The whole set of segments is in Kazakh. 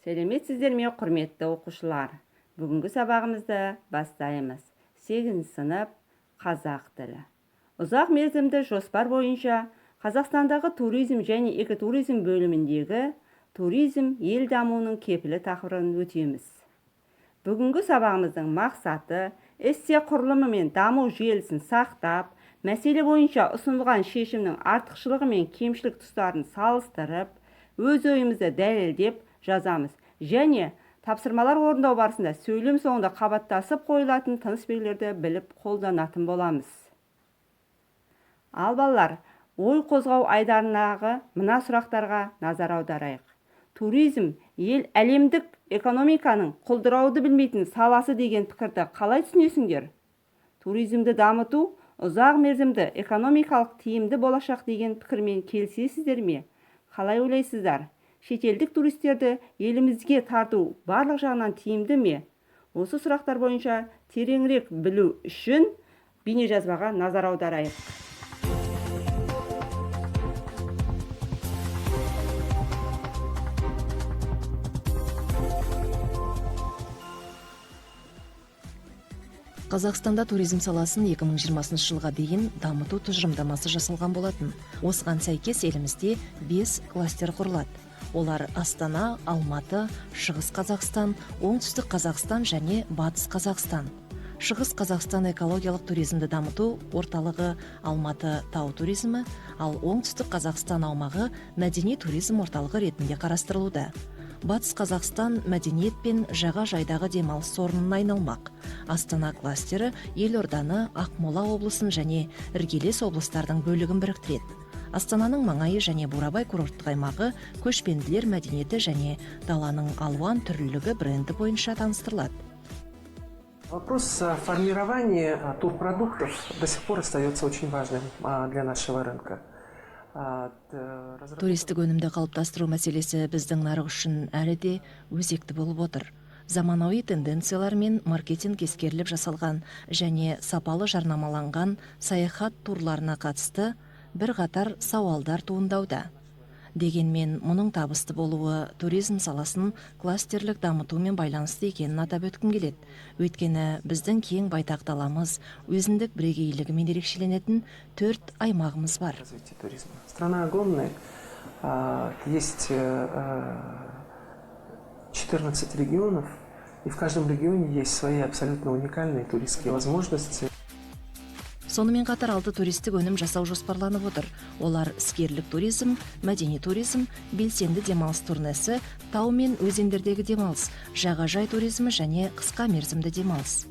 Сәлеметсіздер ме, құрметті оқушылар? Бүгінгі сабағымызды бастаймыз. 8 сынып қазақ тілі. Ұзақ мерзімді жоспар бойынша Қазақстандағы туризм және экотуризм бөліміндегі туризм ел дамуының кепілі тақырыбын өтеміз. Бүгінгі сабағымыздың мақсаты эссе құрылымы мен даму желісін сақтап, мәселе бойынша ұсынылған шешімнің артықшылығы мен кемшілік тұстарын салыстырып, өз ойымызды дәлелдеп жазамыз. Және тапсырмалар орындау барысында сөйлем соңында қабаттасып қойылатын тыныс белгілерді біліп қолданатын боламыз. Ал балалар, ой қозғау айдарындағы мына сұрақтарға назар аударайық. Туризм ел әлемдік экономиканың құлдырауды білмейтін саласы деген пікірді қалай түсінесіңдер? Туризмді дамыту ұзақ мерзімді экономикалық тиімді болашақ деген пікірмен келісесіздер ме? Қалай ойлайсыздар? Шетелдік туристерді елімізге тарту барлық жағынан тиімді ме? Осы сұрақтар бойынша тереңірек білу үшін бейнежазбаға назар аударайық. Қазақстанда туризм саласын 2020 жылға дейін дамыту тұжырымдамасы жасалған болатын. Осыған сәйкес елімізде 5 кластер құрылады. Олар Астана, Алматы, Шығыс Қазақстан, Оңтүстік Қазақстан және Батыс Қазақстан. Шығыс Қазақстан экологиялық туризмді дамыту орталығы Алматы тау туризмі, ал Оңтүстік Қазақстан аумағы мәдени туризм орталығы ретінде қарастырылуда. Батыс Қазақстан мәдениет пен жаға жайдағы демалыс орнына айналмақ. Астана кластері елорданы, Ақмола облысын және іргелес облыстардың бөлігін біріктіреді. Астананың маңайы және Бурабай курорттық аймағы көшпенділер мәдениеті және даланың алуан түрлілігі бренді бойынша таныстырылады. Вопрос формирования турпродуктов до сих пор остается очень важным для нашего рынка. Туристік өнімді қалыптастыру мәселесі біздің нарық үшін әлі де өзекті болып отыр. Заманауи тенденциялар мен маркетинг ескеріліп жасалған және сапалы жарнамаланған саяхат турларына қатысты бірқатар сауалдар туындауда. Дегенмен, мұның табысты болуы туризм саласын кластерлік дамытумен байланысты екенін атап өткім келеді. Өйткені біздің кең байтақ даламыз өзіндік бірегейлігімен ерекшеленетін 4 аймағымыз бар. Страна огромная, есть 14 регионов, и в каждом регионе есть свои абсолютно уникальные туристские возможности. Сонымен қатар 6 туристік өнім жасау жоспарланып отыр. Олар іскерлік туризм, мәдени туризм, белсенді демалыс турнесі, тау мен өзендердегі демалыс, жағажай туризмі және қысқа мерзімді демалыс.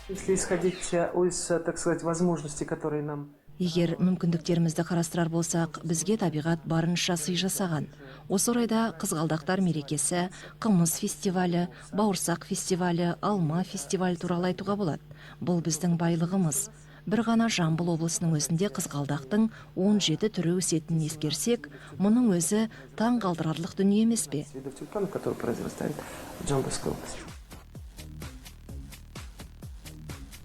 Если исходить из, так сказать, возможностей, которые нам... Егер мүмкіндіктерімізді қарастырар болсақ, бізге табиғат барынша сый жасаған. Осы орайда қызғалдақтар мерекесі, қымыз фестивалі, бауырсақ фестивалі, алма фестивалі туралы айтуға болады. Бұл біздің байлығымыз. Бір ғана Жамбыл облысының өзінде қызғалдақтың 17 түрі өсетінін ескерсек, мұның өзі таң қалдырарлық дүние емес пе?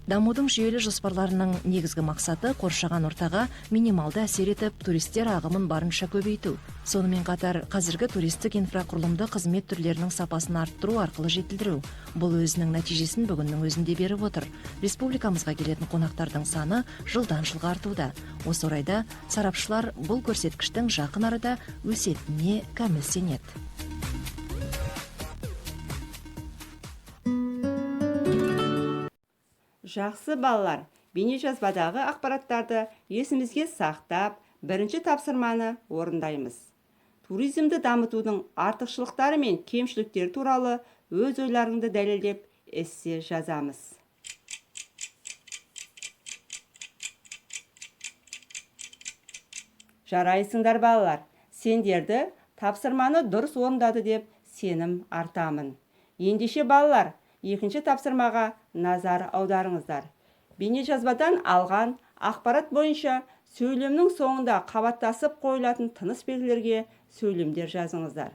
Дамудың жүйелі жоспарларының негізгі мақсаты қоршаған ортаға минималды әсер етіп, туристер ағымын барынша көбейту. Сонымен қатар, қазіргі туристік инфрақұрылымды қызмет түрлерінің сапасын арттыру арқылы жетілдіру. Бұл өзінің нәтижесін бүгіннің өзінде беріп отыр. Республикамызға келетін қонақтардың саны жылдан жылға артуда. Осы орайда сарапшылар бұл көрсеткіштің жақын арада өсетініне кәміл сенеді. Жақсы балалар, бейнежазбадағы ақпараттарды есімізге сақтап, бірінші тапсырманы орындаймыз. Туризмді дамытудың артықшылықтары мен кемшіліктері туралы өз ойларыңды дәлелдеп эссе жазамыз. Жарайсыңдар балалар, сендерді тапсырманы дұрыс орындады деп сенім артамын. Ендеше балалар, екінші тапсырмаға назар аударыңыздар. Бейнежазбадан алған ақпарат бойынша сөйлемнің соңында қабаттасып қойылатын тыныс белгілерге сөйлемдер жазыңыздар.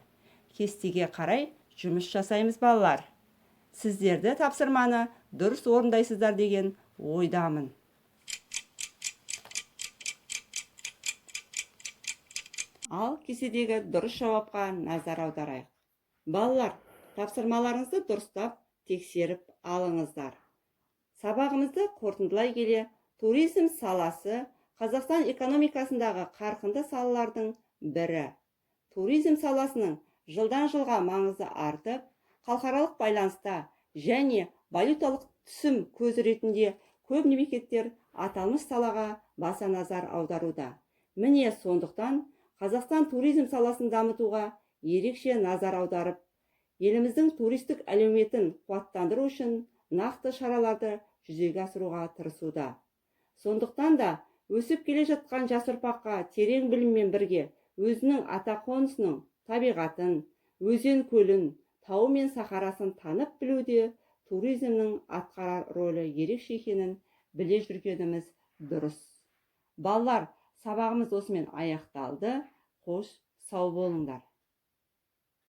Кестеге қарай жұмыс жасаймыз балалар. Сіздерді тапсырманы дұрыс орындайсыздар деген ойдамын. Ал кестедегі дұрыс жауапқа назар аударайық. Балалар, тапсырмаларыңызды дұрыстап тексеріп алыңыздар. Сабағымызды қорытындылай келе, туризм саласы Қазақстан экономикасындағы қарқынды салалардың бірі. Туризм саласының жылдан жылға маңызы артып, халықаралық байланыста және валюталық түсім көзі ретінде көп мемлекеттер аталмыш салаға баса назар аударуда. Міне сондықтан Қазақстан туризм саласын дамытуға ерекше назар аударып, еліміздің туристік әлеуметін қуаттандыру үшін нақты шараларды жүзеге асыруға тырысуда. Сондықтан да өсіп келе жатқан жас ұрпаққа терең біліммен бірге өзінің ата қонысының табиғатын, өзен көлін, тауы мен сахарасын танып білуде туризмнің атқарар рөлі ерекше екенін біле жүргеніміз дұрыс. Балалар, сабағымыз осымен аяқталды. Қош сау болыңдар.